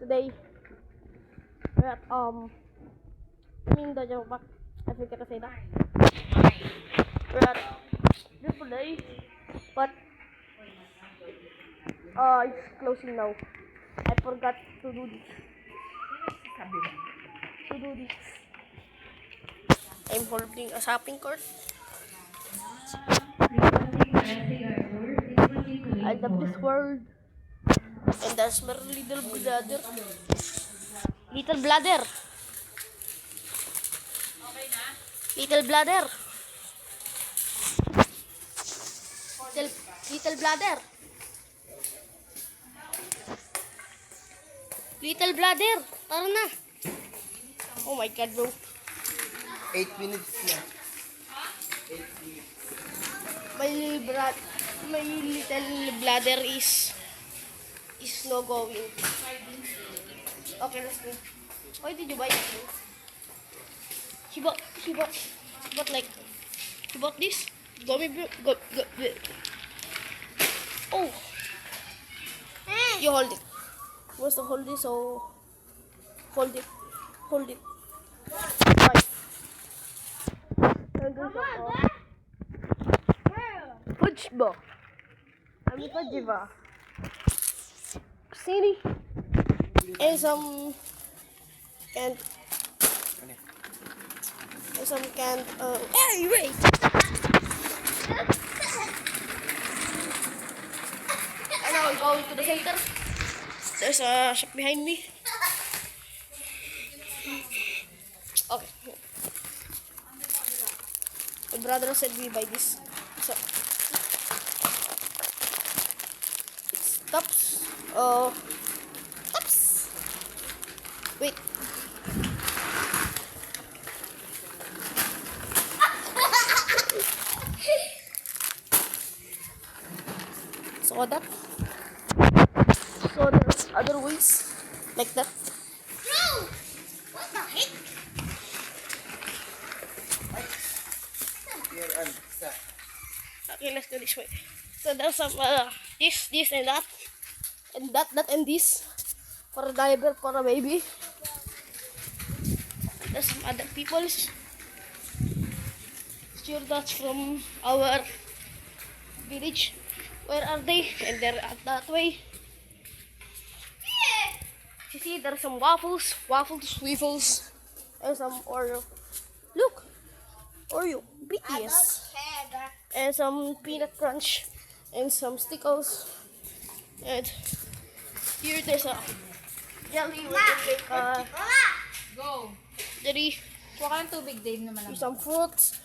today we're at Mindanao Park. I forget to say that. We're at beautiful day, but it's closing now. I forgot to do this. I'm holding a shopping cart. I love this world. And that's my little brother. Little brother. Little brother. Little brother. Little brother. Tara na. Oh my God, bro. 8 minutes na. My little brother is no going. Okay, let's go. Why did you buy it? He bought this. Gummy bro. Oh. You hold it. You must hold it, so hold it. Right. Fudge ba? Ano fudge ba? Sini. And some canned. Hey, wait! And now we're going to the center. There's a shop behind me. Okay. My brother said we buy this. So it's tops. Tops. Wait. So there's other ways like that. Bro, what the heck? Okay, let's go this way. So there's some this and that, and this for a diaper for a baby. There's some other people's. Sure, that's from our village. Where are they? And they're at that way. Yeah. You see, there's some waffles, wiffles, and some Oreo. Look, Oreo, BTS, and some peanut crunch, and some stickers. And here there's a jelly with Go. jelly, Kuha ka ng tubig, Dave, naman lang. some fruits,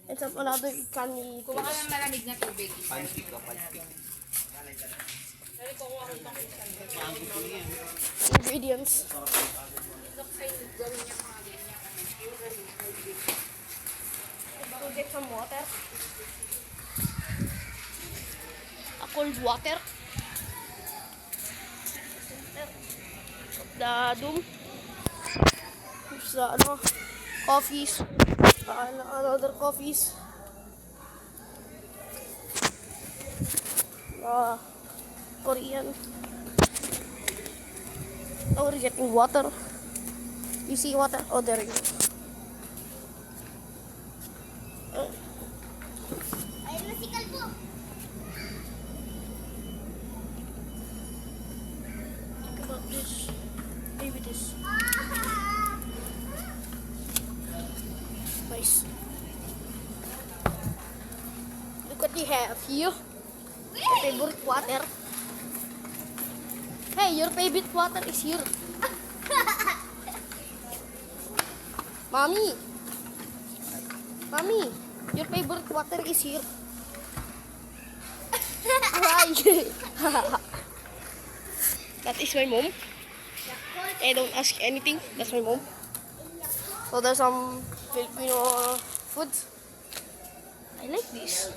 and some another candy Kuha ka ng malamig na tubig. Pansik ka, pansik. ingredients. To get some water, a cold water. The doom. There's coffees. Another coffees. Korean. Oh, we're getting water. You see water? Oh, there you go. Ayun na si Kalbo. Think about this. Maybe this. Nice. Look what we have here. Your favorite water. Hey, your favorite water is here. Mommy, your favorite water is here. Right. That is my mom. I don't ask anything. That's my mom. So there's some Filipino food. I like this.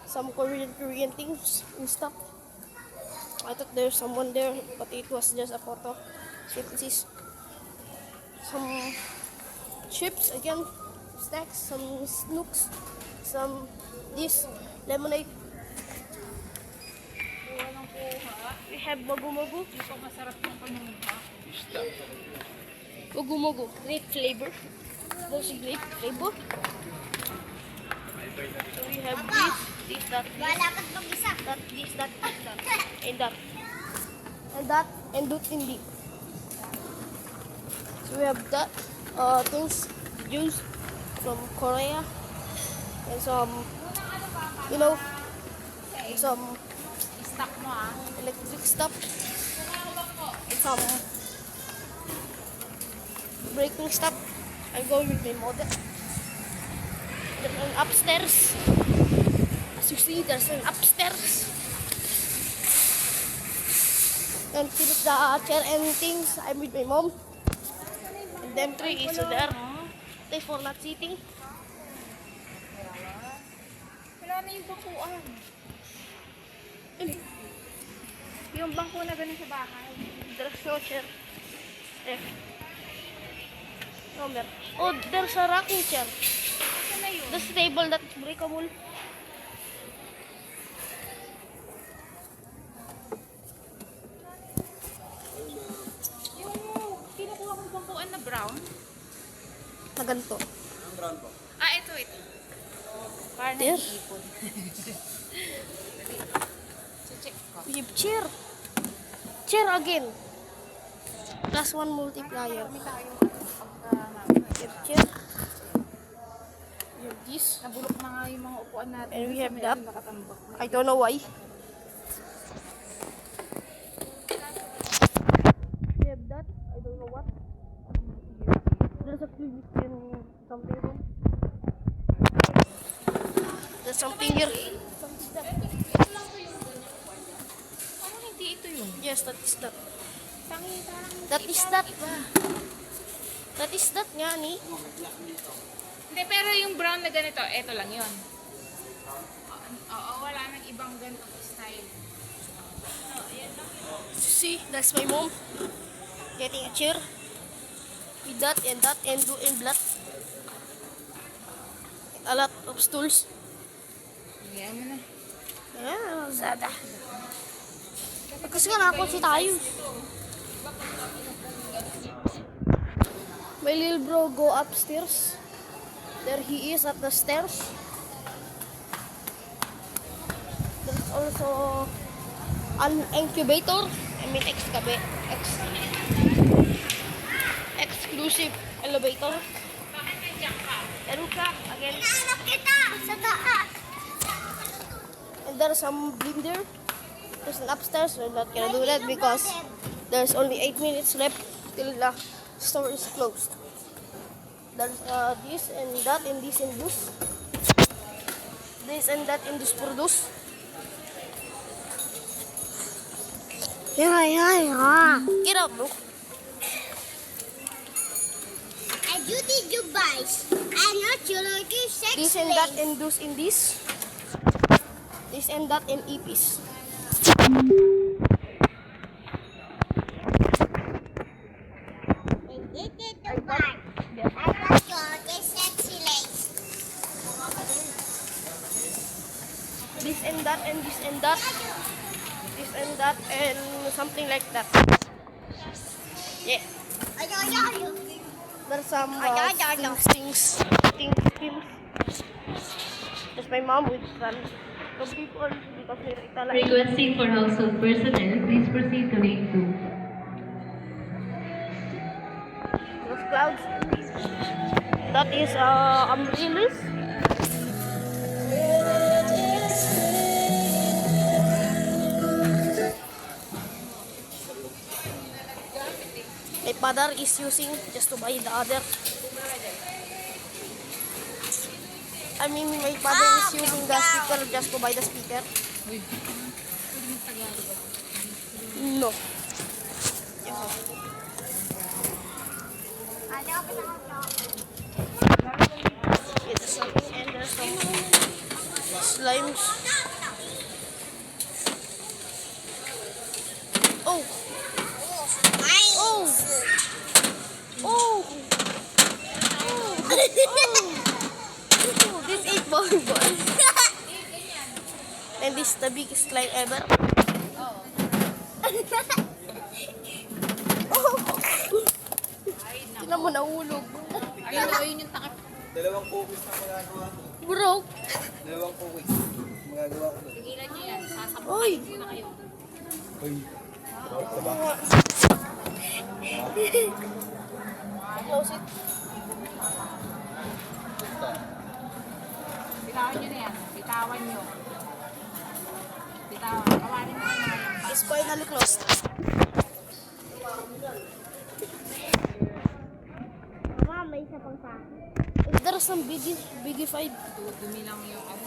Some Korean things and stuff. I thought there's someone there, but it was just a photo. So you can see some chips again, snacks, some snooks, some this lemonade. We have Mogu Mogu. Ito masarap yung panunumpa. Mogu Mogu. Grape flavor. There's a grape flavor. So we have this, that, Wala ka't mag-isa. that, this, that, and that. And that, and that hindi. So we have that, things, juice from Korea. And some, you know, some Stock mo ah. electric stuff. And some braking stuff. I'm going with my mother. There's an upstairs. As you see, there's an upstairs. And finish the chair and things. I'm with my mom. And them three is there. They for not sitting. Wala na yung bakuan. Yung bangko na ganun sa bahay. There's no chair. No, mer. Oh, there's a rocking chair. Asa na yun? There's a table that's breakable. Yung kinukuha kong bangkuan na brown. Na ganito. Ah, ito. Parang There. nag-iipon. Check ko. We have chair. Chair again. Plus one multiplier. Kami tayo. We have chair. We have this. Nabulok na nga yung mga upuan natin. And we have May that. nakatambak. I don't know why. We have that. I don't know what. There's a clinic in something room. There's something here. Ito lang to yung ganyan. Ano hindi ito yun? Yes, that is that. Tangi, parang That is that. That is that nga ni. Hindi, pero yung brown na ganito, ito lang yun. Oo, wala nang ibang ganitong style. See, that's my mom getting a chair with that and doing black. A lot of stools. Yan mo na. Yeah, zada. Kasi nga nakakotsi tayo. My little bro go upstairs. There he is at the stairs. There's also an incubator. I mean exclusive elevator. Bakit nandiyan ka? Meron ka again. Hanap kita sa taas. And there's some blender. There's an upstairs. We're not gonna do that because there's only 8 minutes left till the store is closed. There's this and that and this and this. This and that and this produce. Yeah. Get out, bro. And you did you buy? I'm not sure what you said. This and that and this and this. This and that and EPs. And you did you buy? I'm not sure what you said. This and that and this and that. This and that and something like that. Yeah. There's some things. There's my mom with some people because they're like Requesting for household personnel, please proceed to lane 2. those clouds. That is umbrellas. My father is using just to buy the other. I mean, my father is using the speaker just to buy the speaker. No. It's something and there's some slimes. Oh! Oh! Oh! Oh, this is volleyball. And this is the biggest slime ever. Tingnan mo, nahulog. Ayun yung takip. Dalawang cookies na magagawa ko. Broke. Dalawang cookies. Magagawa ko. Tigilan nyo yan. Uy! Sasabukin ko na kayo. Uy. Close it. Bitawan nyo na yan. Bitawan nyo. Bitawan. Kawanin mo na yan. It's finally closed. Mama, may isa pang sa akin. Is there some bigified? Dumi lang yung ano.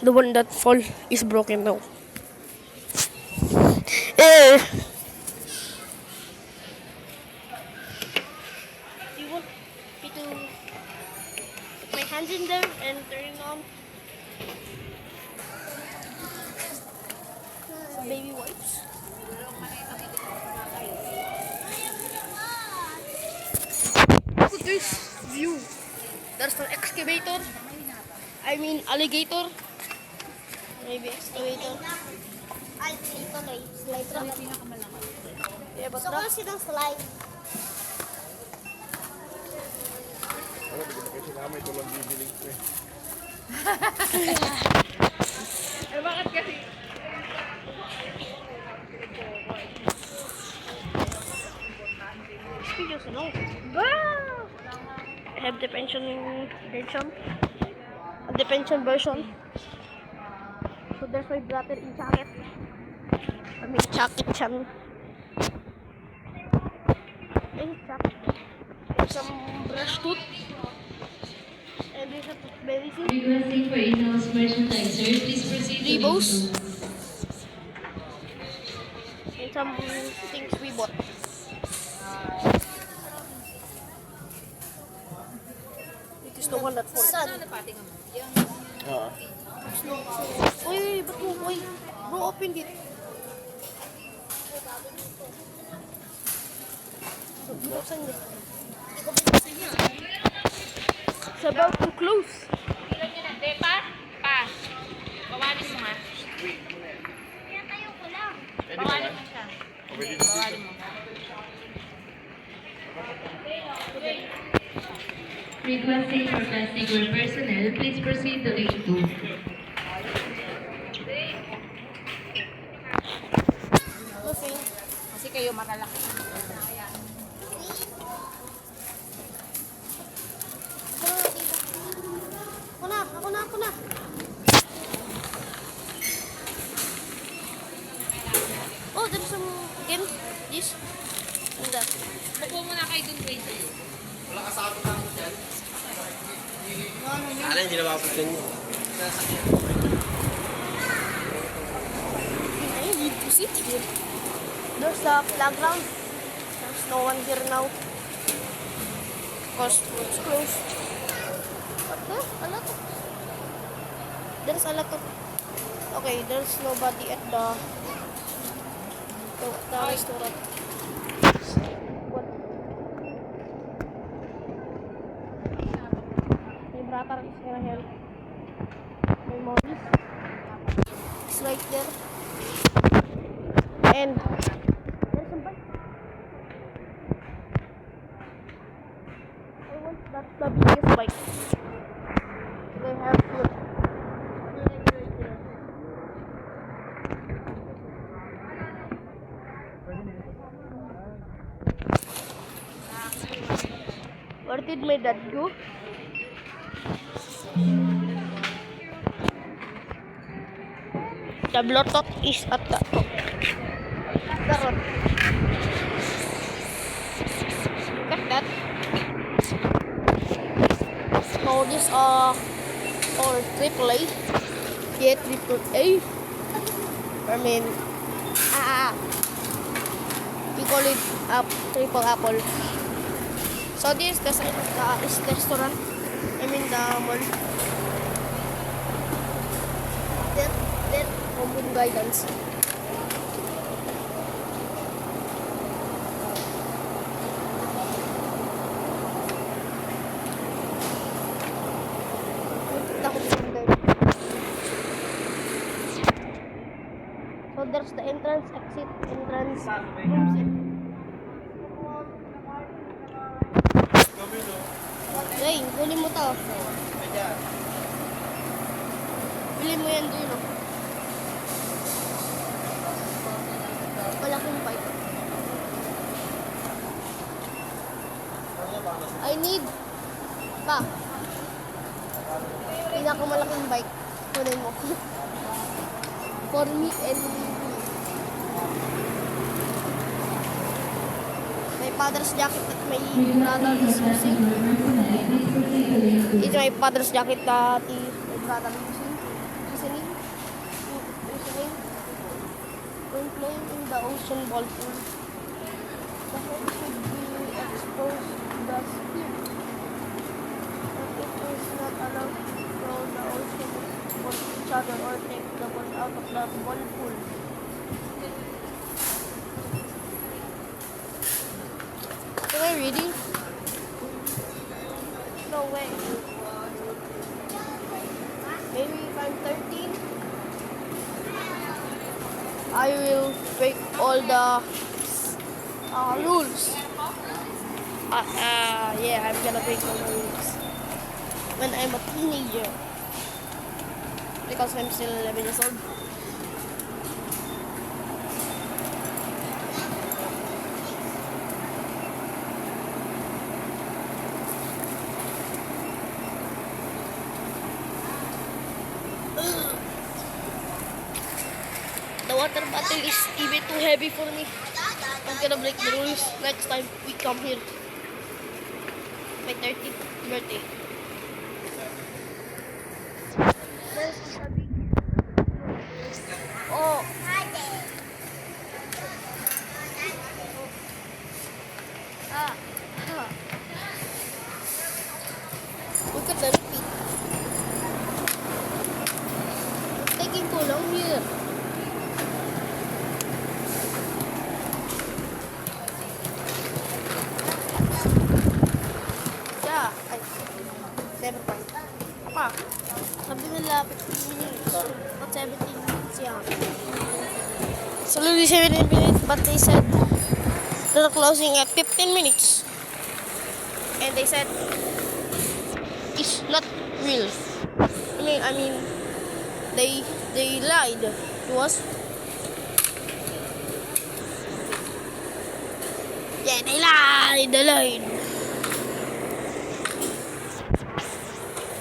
The one that fall is broken now. Eh. You want me to put my hands in there and turn it on? Baby wipes. Look at this view. There's an excavator. I mean alligator. Maybe excavator. Ay, ito kay slide rock. Yeah, but So, not. kasi ng slide. Eh, bakit kasi? Videos, no? I have the pension version. The pension version. So there's my brother in jacket. I mean jacket chan. Hey, jacket. There's some brush tooth. And there's a medicine. Requesting for in-house merchandiser, please proceed to Rebos. link 2. And some things we bought. It is the one that falls. Ano na pati ka mo? Yung Oo. Uy, ba't mo? Uy, bro, open it. Buksan niya. It's about to close. tigilan nyo na. De, pa? Pa. Bawanin mo nga. Kaya tayo ko lang. Bawanin mo siya. Hindi, bawanin mo. Requesting for plastic wear personnel, please proceed to link 2. Nothing. Kasi kayo malalaki. Ako na. Oh, there's some again. This. And that. Upo muna kayo dun, wait. Alam, hindi na mapagdan mo. I need to sit here. There's a playground. There's no one here now. Because it's closed. What the? A lot of... There's a lot of... Okay, there's nobody at the restaurant. What? My brother is gonna help. My mom is right there. And there's some bike. I want that's the biggest bike. They have food. Where did my dad go? The Bluetooth is at the top. The road. Look at that. So this or triple A. Yeah, triple A. I mean, we call it triple apple. So this is the restaurant. I mean the mall. There, home guidance. Takot sa guidance. there's the entrance, exit, entrance, rooms. Hey, huli mo to. Bili mo yan doon, oh. Malaking bike. I need pinakamalaking bike. Kunin mo. For me and me. My father's jacket that my brother is using. It's my father's jacket that my brother is using. When playing in the ocean ball pool, the head should be exposed to the skin. If it is not allowed to throw the ocean on each other or take the ball out of the ball pool. Am I reading? No way. Maybe if I'm 13, I will break all the rules. Yeah, I'm gonna break all the rules when I'm a teenager because I'm still 11 years old. The water bottle is even too heavy for me. I'm gonna break the rules next time we come here. My 30th birthday. Oh. Look at the repeat. It's taking too long here. Never mind. Apa? Sabi nila 15 minutes. Not 17 minutes yan. It's only 17 minutes, but they said they're closing at 15 minutes. And they said it's not real. I mean, they lied to us. Yeah, they lied.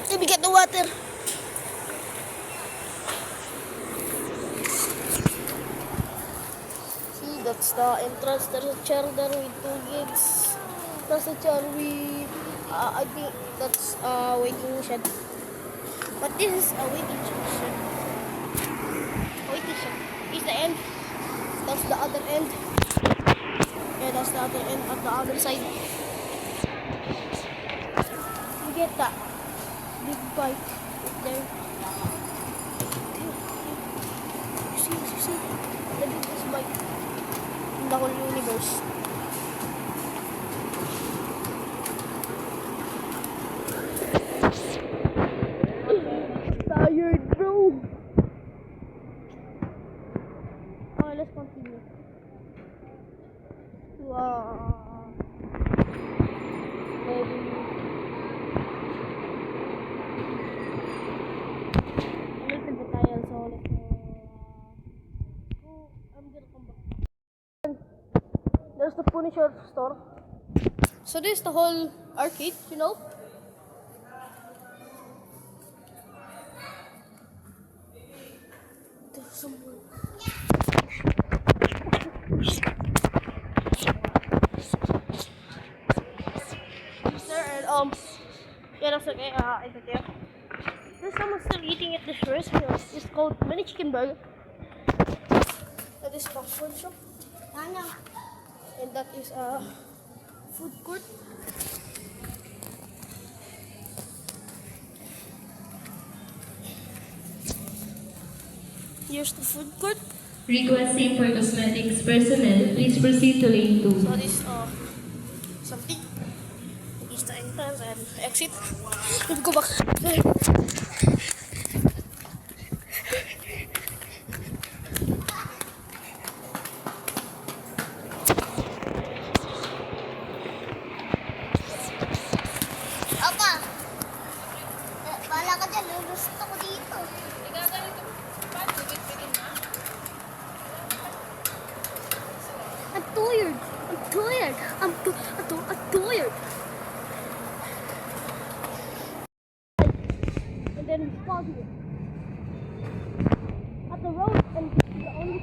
Let me get the water. See, that's the entrance. There's a chair there with 2 gigs. That's a chair with, I think that's a waiting shed. But this is a waiting shed. Waiting shed. Is the end. That's the other end. Yeah, that's the other end at the other side. You get that? Big bike up there. You see the biggest bike in the whole universe. Tired, bro. Oh, let's continue. Wow. Maybe. There's the Punisher store. So this is the whole arcade, you know. There's some there and yeah, that's okay. It's okay. There's someone still eating at this restaurant. It's called Mini Chicken Burger. That is fast food shop. And that is a food court. Here's the food court. Requesting for cosmetics personnel, please proceed to lane 2. So this something. Is the entrance and exit. Let's go back.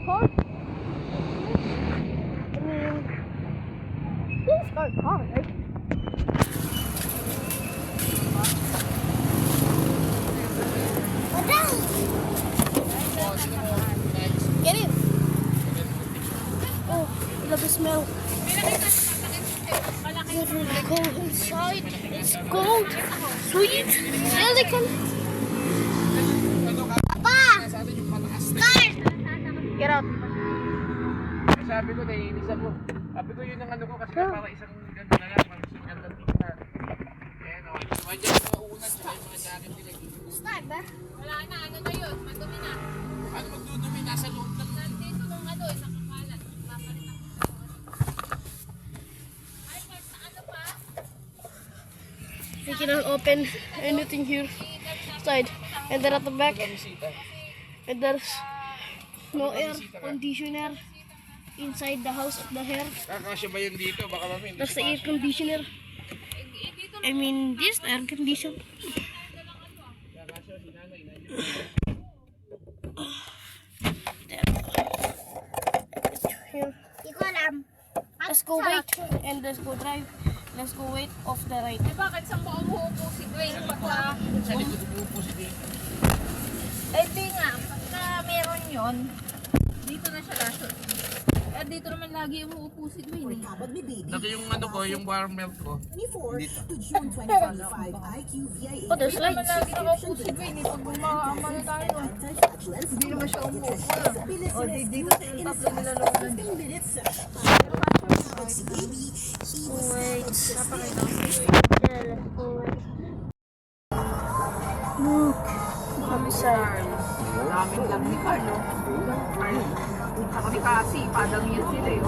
car? I mean, this is our car, right? Get it? Oh, I love the smell. Go inside. It's cold, sweet, elegant. Papa! Start! Get out. Sabi ko, naiinis ako. Sabi ko yun ang ano ko kasi para isang ganda na lang. Para isang ganda tingnan. Ayan o. Sumadya yung mga unan tsaka yung mga jacket nila. Start ba? Wala na, ano na yun, madumi na. Ano magdudumi? Nasa loob lang. Nandito nung ano, isang kakalat. Papalit ako. Ay, sa ano pa? We cannot open anything here side. And then at the back, and there's no air conditioner inside the house of the hair. Kakasya ba yun dito? Baka mami. That's the air conditioner. I mean, this air conditioner. Here. Di ko alam. Let's go wait and let's go drive. Let's go wait off the right. Eh bakit sa mo umuupo si Dwayne? Pagka, Sa likod umuupo si Dave. eh di nga, pagka meron yun, dito na siya laso. Eh dito naman lagi umuupo si Dwayne. Dati yung ano ko, yung warm milk ko. Dito. Oh, there's Naman lights. lagi nakaupo si Dwayne. Pag bumamano tayo, hindi naman siya umuupo. O di dito sa yung tatlo nila looban. Wait. Look. Outside. Namin lang ni Carlo. Ako ni Cassie, padang yun sila eh.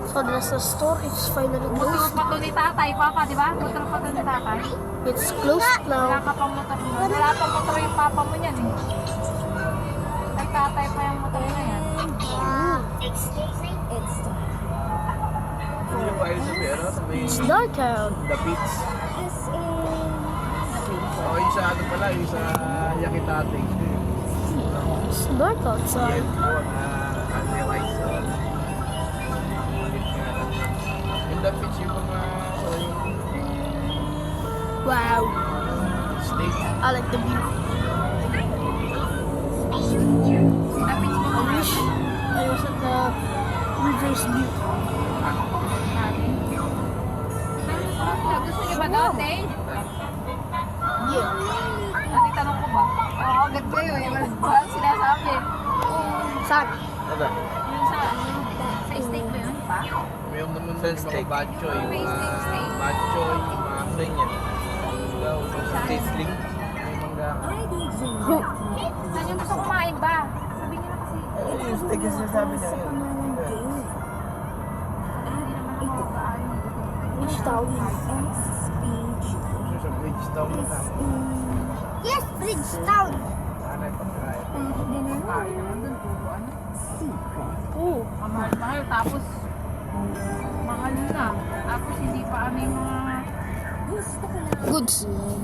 So there's the store. It's finally Motor closed. pa to ni tatay, papa, di ba? Motor pa to ni tatay. It's closed Wala now. ka pang motor mo. Wala pang motor yung papa mo niyan eh. Kay tatay pa yung motor na yan. Hindi yung bahay sa pera, sa may It's dark out. the beach. Oh, yung sa ano pala, yung sa Yakitate. It's dark outside. Unrealized. Yung the beach yung mga Wow. state. I like the view. Napit mo I wish I was at the reverse view. natin. Gusto niyo ba dati? Yeah. Ano tanong ko ba? Oo, agad kayo eh. Ba sinasabi? Saan? Ano? Yung sa steak ba yun pa? Mayroon naman din mga batchoy, yung mga Steak. batchoy, yung mga ganyan. Daw, sizzling. May mga Saan yung gusto kumain ba? Sabi niyo na kasi. yung steak yung sinasabi niya. Which town? Sa Bridgetown na sa Yes, Bridgetown. anay pagkain. Kain naman dun. Puro ano. Oh. Ang mahal-mahal. Tapos, mahal na. Tapos, hindi pa ano yung mga Goods.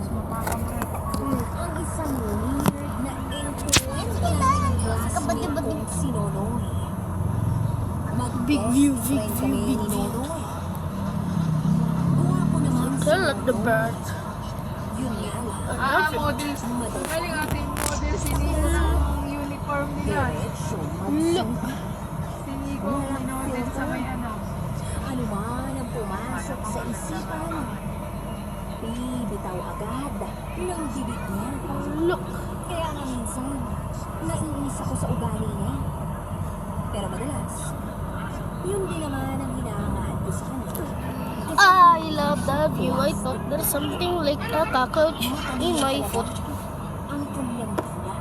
mapakamahal. Ang isang weird na influence. Kabati-bati si Nonoy. Big view, big view, big view. Look at the bird. Model. Galing ating model. Si Nico ng uniform nila. Look. Si Nico model sa may ano. Ano man ang pumasok sa isipan, bibitaw agad ng bibig niya. Look. Kaya nga minsan, naiinis ako sa ugali niya. Pero madalas, yun din naman ang hinahangaan ko sa kanya. I love the view. I thought there's something like a cockroach in my foot. Ang kanyang dala,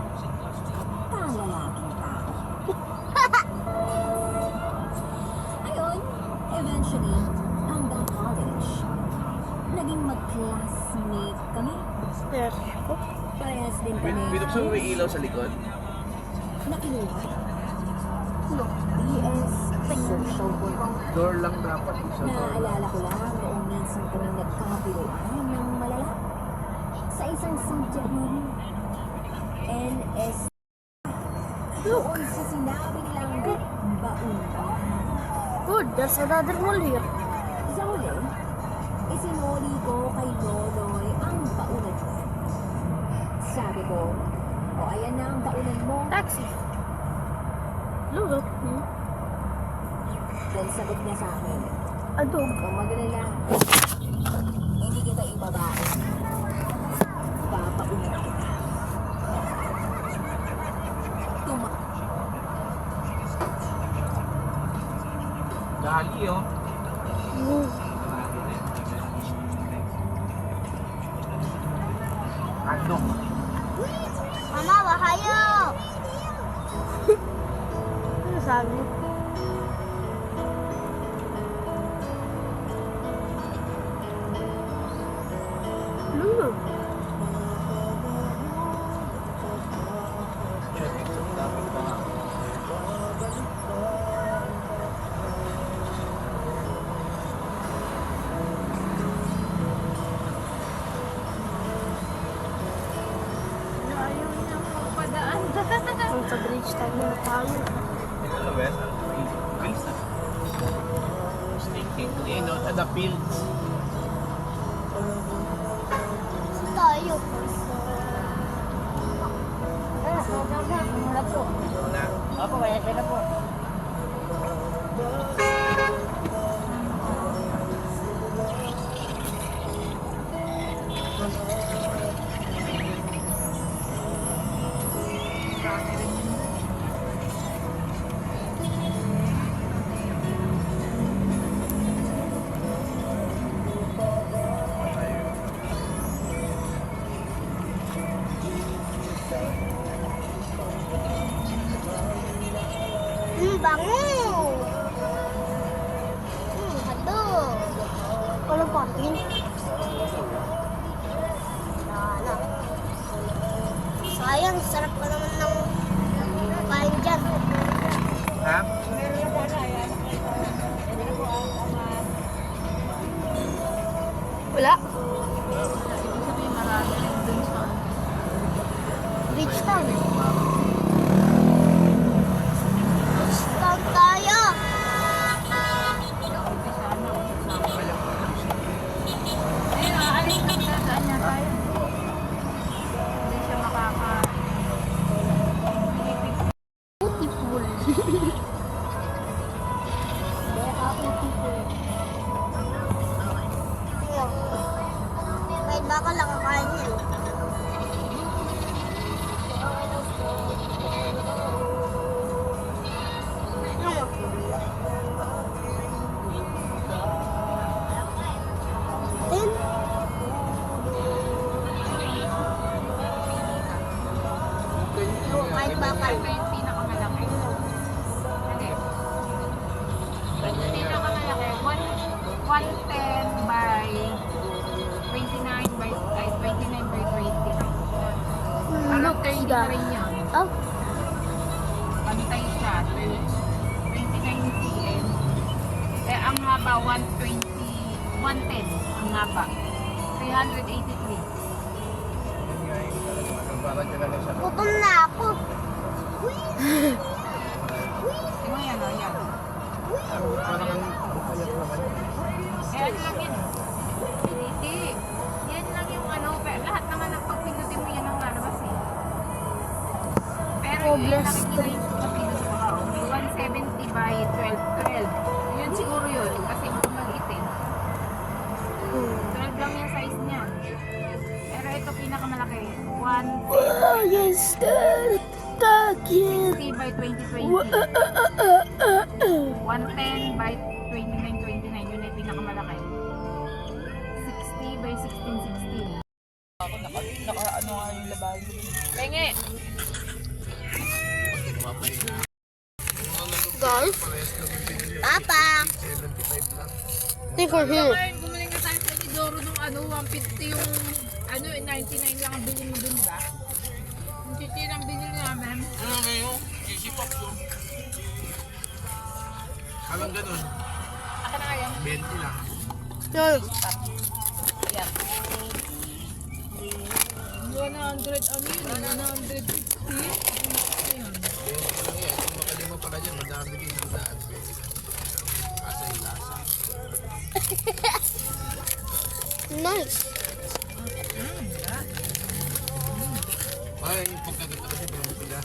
kalalaking tao. Ayun, eventually, hanggang college, naging mag-classmate kami. There. Parehas din kami Binuksan mo yung ilaw sa likod? na kinuha. BS Social Work. Door lang dapat. Isa door. Naaalala ko lang noong minsan kami nagkabiruan ng malala sa isang subject namin. NS. Doon sa sinabi nilang baon. Good, there's another mole here. Sa huli, isinoli ko kay Loloy ang baunan ko. Sabi ko, o ayan na ang baunan mo. Taxi. Look. Then sagot niya sa akin, Adog. kung magalala, hindi kita ibabae. Papaunan kita. Dali oh. Ano? Mama, wahayo! Ano sabi? Look. Ayaw niya magpadaan. Kung sa bridge tayo na tayo. Ito na ba? Fields na. Stinking clean out at the fields. Tayo. Opo, kaya siya na po. Bango! Hado! Walang parking. Wala. Sayang, sarap pa naman ng kain dyan. Ha? Wala. Beach town. Beach town tayo. Ayun, aalis na saan niya tayo. Hindi siya makaka... Beautiful. Kahit baka lang kakain yan. Ayun. Kahit bakal. Ito yung pinakamalaki. Hindi. Yung pinakamalaki, 110 by 29 by 20. Parang 30 na rin yun. Oh, Pantay siya, 29 cm. Eh, ang haba, 110 ang haba. 383. Parang dyan na lang siya. Gutom na ako. Tingnan mo yan, o, yan. Parang ang bukayak naman. Eh, ano lang yan? Hindi. Yan lang yung ano, pero lahat naman ng pagpindutin mo yan ang lalabas eh. Pero Oh, yung bless nakikita yung pagpindot mo, 170 by 12. Yun siguro yun, kasi ito maliit eh. 12 lang yung size niya. Pero ito pinakamalaki, oh yes, that kid. 160 by 2020. 110 by 29. Yun ay pinakamalaki. 60 by 1616. Naka-ano nga yung labahin. Penge! Guys, Papa. think we're here. Ngayon, gumaling na tayo sa Inidoro nung ano, 150 yung ano, 99 lang ang bilhin mo dun ba? Yung chichir ang bilhin namin. Ano ngayon? Isipap ko. Hanggang ganun. 20 lang. Yan. 100, ano yun? 150. Kung makalima pala dyan, madami din ang daan. Asa yung lasa. Nice. Ay, yung pagkagata kasi parang sila.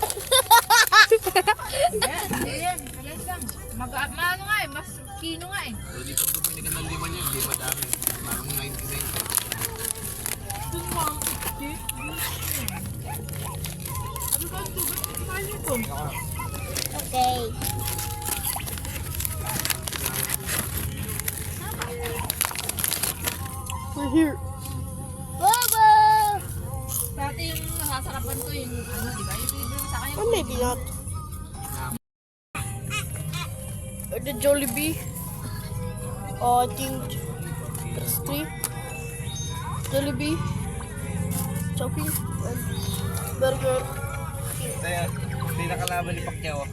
Ayan, alas lang. Ano nga eh, mas kino nga eh. Pwede pag bumili ka ng 5 niya, hindi madami. Parang 99. Okay. We're here. Bobo! Dati yung nasasarapan ko yung ano, di ba? Yung libre sa akin. Or maybe not. Or the Jollibee. I think there's 3. Jollibee. Chopping. And burger. Kaya, hindi nakalaban ni Pacquiao.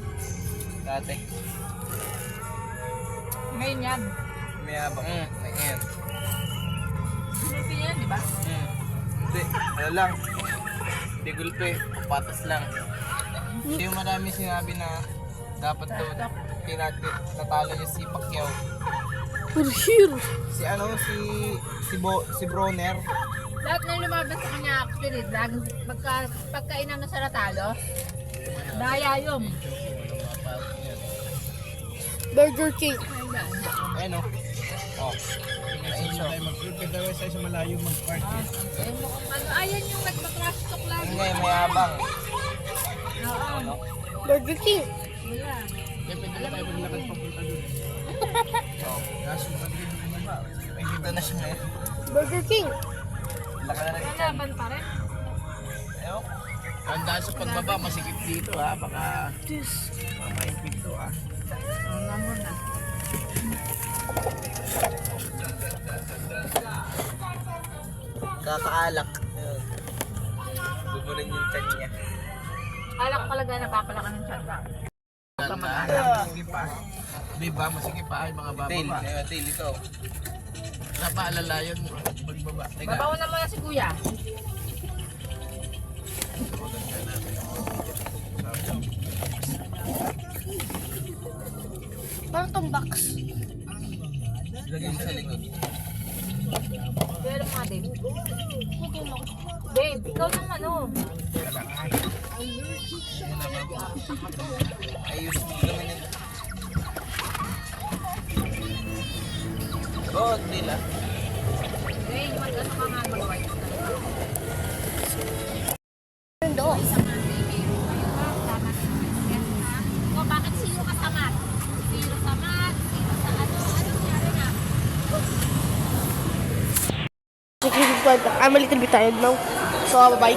Dati. Ngayon yan. May habang. Ayan. Gulpi yan, di ba? Hindi, ano lang. Hindi gulpe, patas lang. Yung marami sinabi na dapat daw natalo niya si Pacquiao. We're here. Si ano, si Broner. Lahat na lumaban sa kanya actually, pagka inano sa natalo, daya yun. Burger King. Ayun o. Oh. Ayun siya. Mag-gulpe daw sa isang malayo mag-park. Eh, mukhang ano, ayan yung nagpa-trash talk lagi. Yung ngayon, may habang. Oo. Burger King. Wala. Pwede na tayo maglakad papunta doon. Kaso, may kita na siya ngayon. Burger King. Laka na rin. Kalaban pa rin. Ayun. Tandaan sa pagbaba, masikip dito ha. Baka This. maipit to ha. Ang namon na. Kakaalak. Gugurin yung chan niya. Alak talaga napapalakan ng chat ba? Masikip pa. Diba, masikip pa ay mga baba. Tail, ikaw. Napaalalayan mo. Pagbaba. Teka. Babaw na muna si kuya. Parang tong box. Lagay mo sa likod. Pero mga Dave. Dave, ikaw nang ano. Ayos mo naman yun. God, nila. Dave, mag-ano ka nga mag-white. Ando. O, bakit zero ka sa mat? Zero sa mat, zero sa ano, ano nangyari na? I'm a little bit tired now. So, bye-bye.